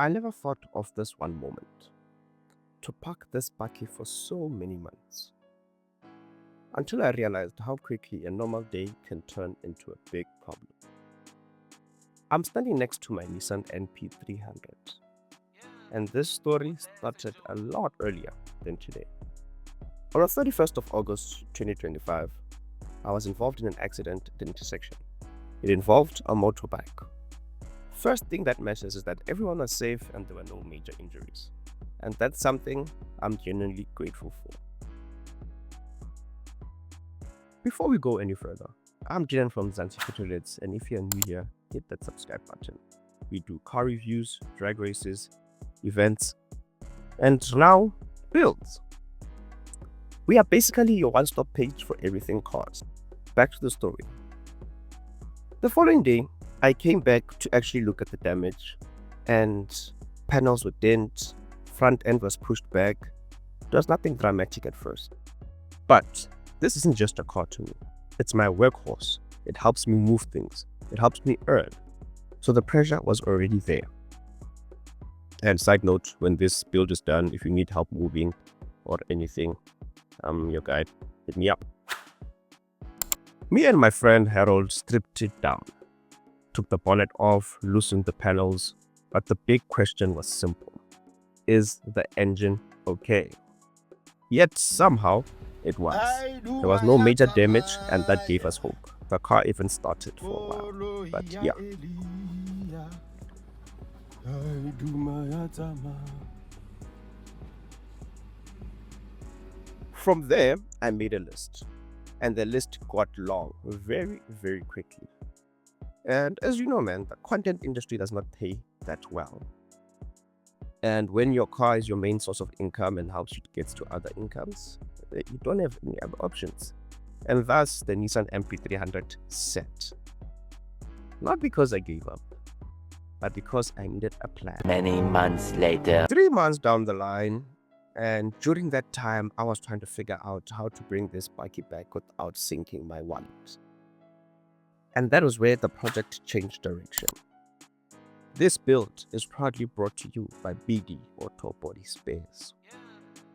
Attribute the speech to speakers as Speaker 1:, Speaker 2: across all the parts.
Speaker 1: I never thought of this one moment. To park this Bakkie for so many months. Until I realized how quickly a normal day can turn into a big problem. I'm standing next to my Nissan NP300. And this story started a lot earlier than today. On the 31st of August 2025, I was involved in an accident at the intersection. It involved a motorbike. First thing that matters is that everyone was safe and there were no major injuries. And that's something I'm genuinely grateful for. Before we go any further, I'm Jinan from Mzansi Petrol, and if you're new here, hit that subscribe button. We do car reviews, drag races, events, and now builds. We are basically your one-stop page for everything cars. Back to the story. The following day, I came back to actually look at the damage, and panels were dent, front end was pushed back. There was nothing dramatic at first. But this isn't just a car to me. It's my workhorse. It helps me move things. It helps me earn. So the pressure was already there. And side note, when this build is done, if you need help moving or anything, I'm your guide. Hit me up. Me and my friend Harold stripped it down. Took the bonnet off, loosened the panels, but the big question was simple. Is the engine okay? Yet somehow it was. There was no major damage and that gave us hope. The car even started for a while. But yeah. From there, I made a list. And the list got long very, very quickly. And as you know, man, the content industry does not pay that well. And when your car is your main source of income and helps you get to other incomes, you don't have any other options. And thus, the Nissan NP300 set. Not because I gave up, but because I needed a plan.
Speaker 2: Many months later.
Speaker 1: 3 months down the line, and during that time, I was trying to figure out how to bring this Bakkie back without sinking my wallet. And that was where the project changed direction. This build is proudly brought to you by BD Auto Body Spares.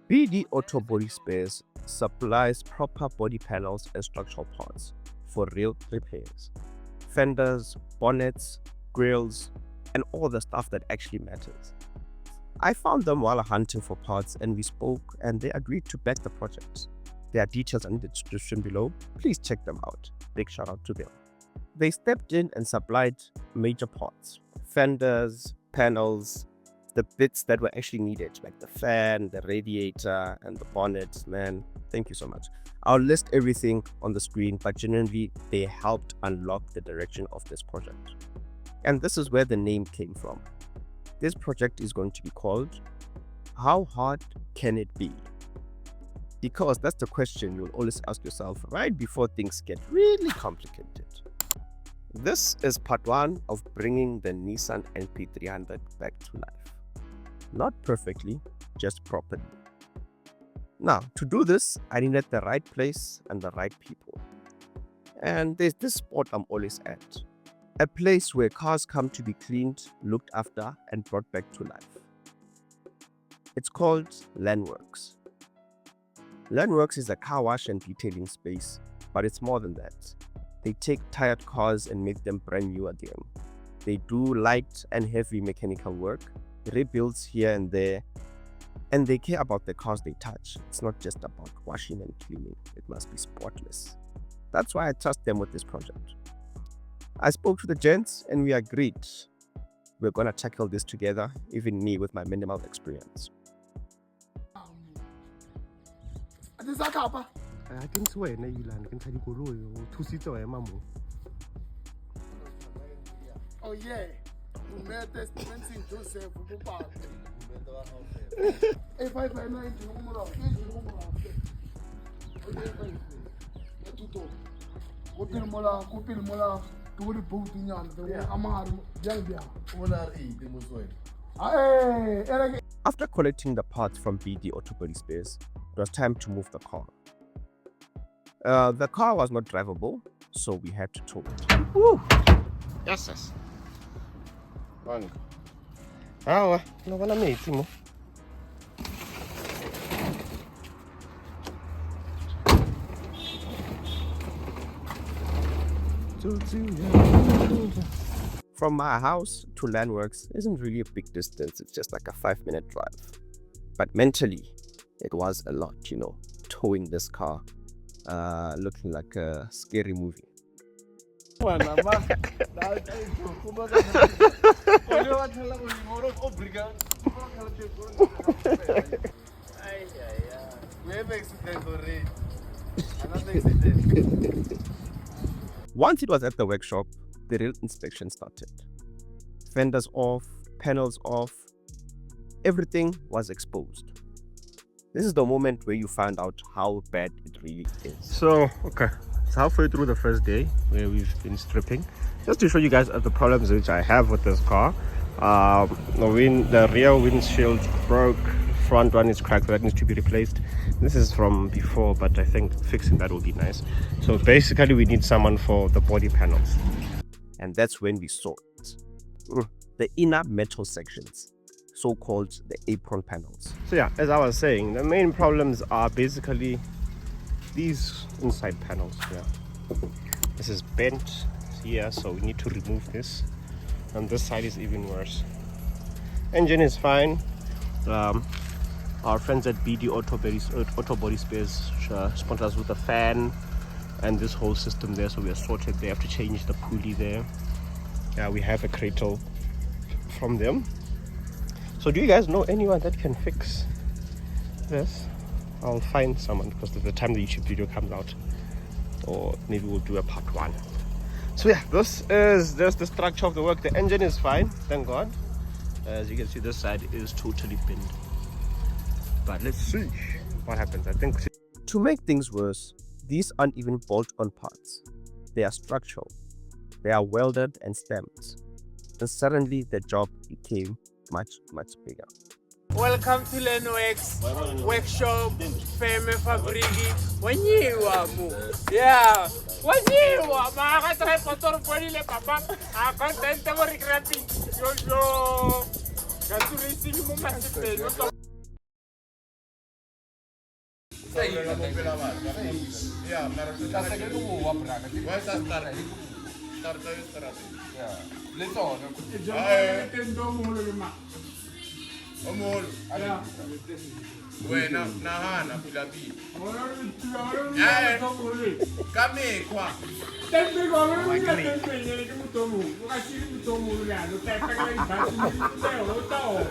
Speaker 1: BD Auto Body Spares supplies proper body panels and structural parts for real repairs. Fenders, bonnets, grills, and all the stuff that actually matters. I found them while hunting for parts and we spoke and they agreed to back the project. There are details in the description below. Please check them out. Big shout out to them. They stepped in and supplied major parts. Fenders, panels, the bits that were actually needed, like the fan, the radiator, and the bonnet. Man, thank you so much. I'll list everything on the screen, but genuinely, they helped unlock the direction of this project. And this is where the name came from. This project is going to be called, How Hard Can It Be? Because that's the question you'll always ask yourself right before things get really complicated. This is part 1 of bringing the Nissan NP300 back to life. Not perfectly, just properly. Now, to do this, I needed the right place and the right people. And there's this spot I'm always at. A place where cars come to be cleaned, looked after, and brought back to life. It's called Landworks. Landworks is a car wash and detailing space, but it's more than that. They take tired cars and make them brand new again. They do light and heavy mechanical work, rebuilds here and there, and they care about the cars they touch. It's not just about washing and cleaning. It must be spotless. That's why I trust them with this project. I spoke to the gents and we agreed we're gonna tackle this together, even me with my minimal experience. I can swear, you can tell you two-seater, mamo.
Speaker 3: Oh yeah, we made this in Joseph. If I find my
Speaker 1: After collecting the parts from BD Auto Body Spares, it was time to move the car. The car was not drivable, so we had to tow it.
Speaker 3: Woo! Yes, yes.
Speaker 1: One. Awa, no bona metsi mo. From my house to Landworks isn't really a big distance, it's just like a 5-minute drive. But mentally, it was a lot, you know, towing this car, looking like a scary movie. Once it was at the workshop, the real inspection started. Fenders off, panels off, everything was exposed. This is the moment where you find out how bad it really is. So, okay, it's halfway through the first day where we've been stripping. Just to show you guys the problems which I have with this car. The rear windshield broke, front one is cracked, so that needs to be replaced. This is from before, but I think fixing that will be nice. So basically we need someone for the body panels. And that's when we saw it. The inner metal sections, so-called the apron panels. So yeah, as I was saying, the main problems are basically these inside panels here. This is bent here, so we need to remove this. And this side is even worse. Engine is fine. Our friends at BD Auto Body Spares sponsor us with a fan and this whole system there, so we are sorted. They have to change the pulley there. Yeah, we have a cradle from them. So do you guys know anyone that can fix this? I'll find someone because by the time the YouTube video comes out, or maybe we'll do a part 1. So yeah, this is just the structure of the work. The engine is fine, thank God. As you can see, this side is totally bent. But let's see what happens. I think to make things worse, these aren't even bolt-on parts. They are structural. They are welded and stamped. And suddenly the job became much bigger.
Speaker 4: Welcome to Landworks Workshop, Feme Fabriki. Wanyiwa mo. Yeah. Wanyiwa. Makakatry pastor body le papa. Content mo recreating. Yo. Kasi racing mo masipin.
Speaker 3: Yeah, maar als je dat zegt, dan moet je wapperen. Waar is dat starten? Starten is starten. Ja. Let on. Omolo. Ja. Wena nahana pilapi. Ja. Kame kwa. Tempe kwa wewe ni tempe ni kumutomu. Ukashiri mutomu ya no tempe kwa ibati ni teo tao.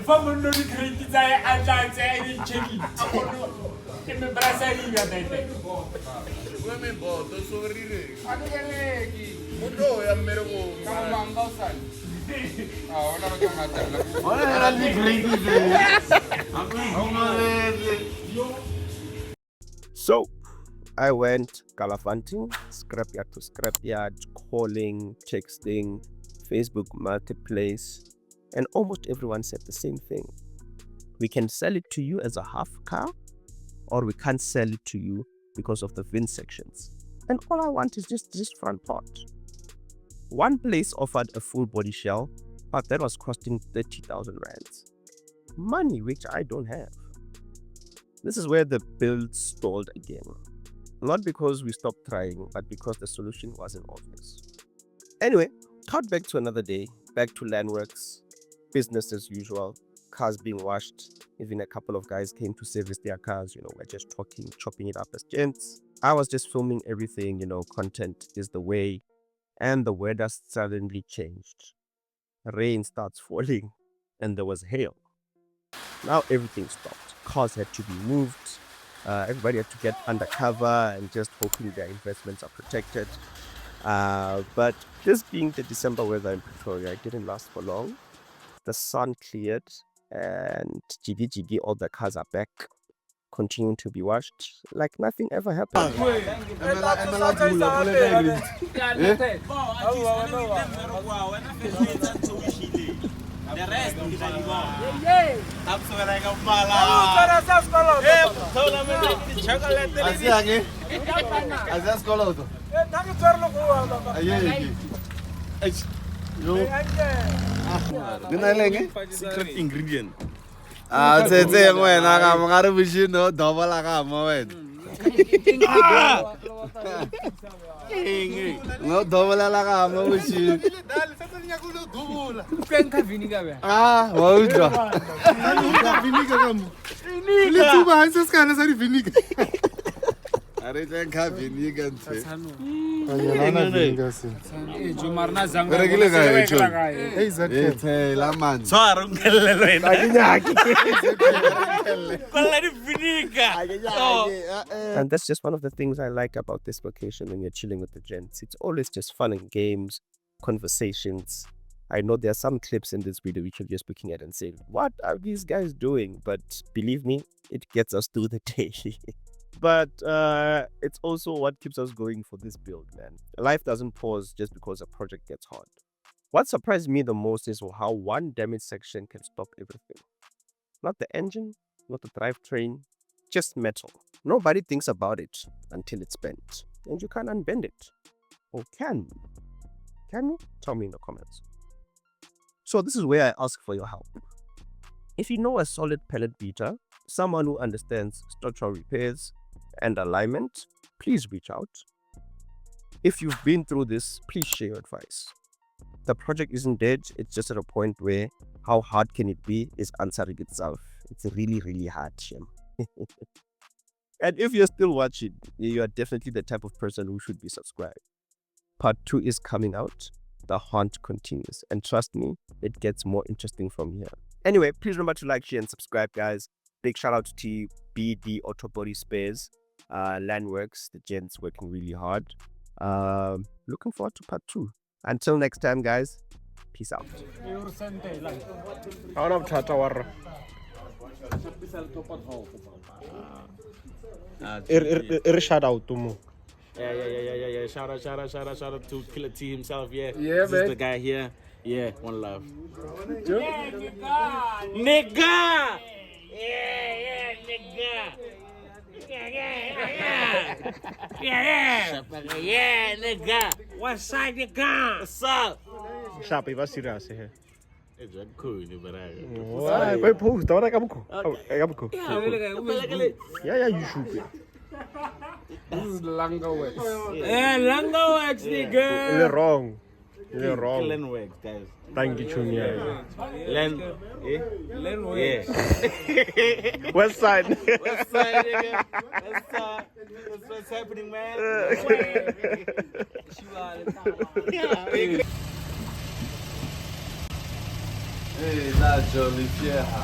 Speaker 3: Vamos no ni kritiza ya aljanse ni cheki. Me brazaria dentro. Wewe mbo to sorire. Akeleki. Mudo ya merego. Kama ngausan. Ah, ona ro kama tala. Ona era ni grade.
Speaker 1: So I went gallivanting, scrapyard to scrapyard, calling, texting, Facebook marketplace, and almost everyone said the same thing. We can sell it to you as a half car, or we can't sell it to you because of the VIN sections. And all I want is just this front part. One place offered a full body shell, but that was costing 30,000 rands. Money which I don't have. This is where the build stalled again. Not because we stopped trying, but because the solution wasn't obvious. Anyway, cut back to another day, back to Landworks, business as usual. Cars being washed. Even a couple of guys came to service their cars. You know, we're just talking, chopping it up as gents. I was just filming everything, you know, content is the way. And the weather suddenly changed. Rain starts falling and there was hail. Now everything stopped. Cars had to be moved. Everybody had to get undercover and just hoping their investments are protected. But this being the December weather in Pretoria, it didn't last for long. The sun cleared and jiggy, all the cars are back, continuing to be washed like nothing ever happened.
Speaker 5: Secret ingredient.
Speaker 6: Tsetse wena ka mo gare boshino double ka mo wena. No double la ka mo boshino. Wa utlwa.
Speaker 5: Vinegar ka mo. Le tsuba ha se ska sa di vinegar.
Speaker 6: Are teng ka vinegar ntse.
Speaker 5: Ayana vinegar se.
Speaker 6: Re gile ka e tshon.
Speaker 5: Hey Zakhele.
Speaker 6: Hey la man.
Speaker 5: Tshwara ngellelo wena.
Speaker 6: Akinyaki.
Speaker 5: Kolla di vinegar.
Speaker 1: And that's just one of the things I like about this vacation when you're chilling with the gents. It's always just fun and games, conversations. I know there are some clips in this video which you're just looking at and saying, what are these guys doing? But believe me, it gets us through the day. But it's also what keeps us going for this build, man. Life doesn't pause just because a project gets hard. What surprised me the most is how one damaged section can stop everything. Not the engine, not the drivetrain, just metal. Nobody thinks about it until it's bent. And you can't unbend it. Or can you? Can you? Tell me in the comments. So this is where I ask for your help. If you know a solid pellet beater, someone who understands structural repairs and alignment, please reach out. If you've been through this, please share your advice. The project isn't dead, it's just at a point where how hard can it be is answering itself. It's really, really hard, Shem. And if you're still watching, you are definitely the type of person who should be subscribed. Part 2 is coming out. The hunt continues. And trust me, it gets more interesting from here. Anyway, please remember to like, share, and subscribe, guys. Big shout out to BD Auto Body Spares, Landworks, the gents working really hard. Looking forward to part 2. Until next time, guys, peace out.
Speaker 5: Shout out to mo.
Speaker 7: Yeah. Shout out to Killer T himself. Yeah,
Speaker 4: Yeah,
Speaker 7: this
Speaker 4: man.
Speaker 7: is the guy here. Yeah, one love. Yeah, nigga. Yeah, nigga. Yeah, nigga. What's up, nigga? What's up?
Speaker 5: Sharp, va serious here.
Speaker 7: It's a cool, but
Speaker 5: Why post? Don't come cool. Yeah, you should be.
Speaker 4: This is Lango Wax.
Speaker 7: Yeah, Lango Wax, nigga.
Speaker 5: You're wrong. You're wrong.
Speaker 7: Len Wax, guys.
Speaker 5: Thank you, Junior.
Speaker 7: Len Wax. Yeah.
Speaker 5: West side.
Speaker 7: What's up, nigga? What's happening, man?
Speaker 6: Hey, la jolly fiera.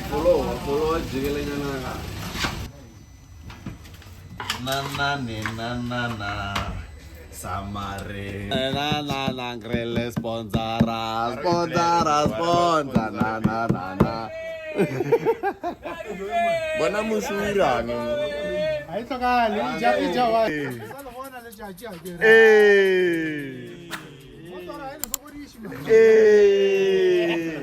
Speaker 6: Follow jiggling na. Samare. Na grele sponsora na. Bona musura no.
Speaker 5: Ai tokali, ijawa. Hey. Hey.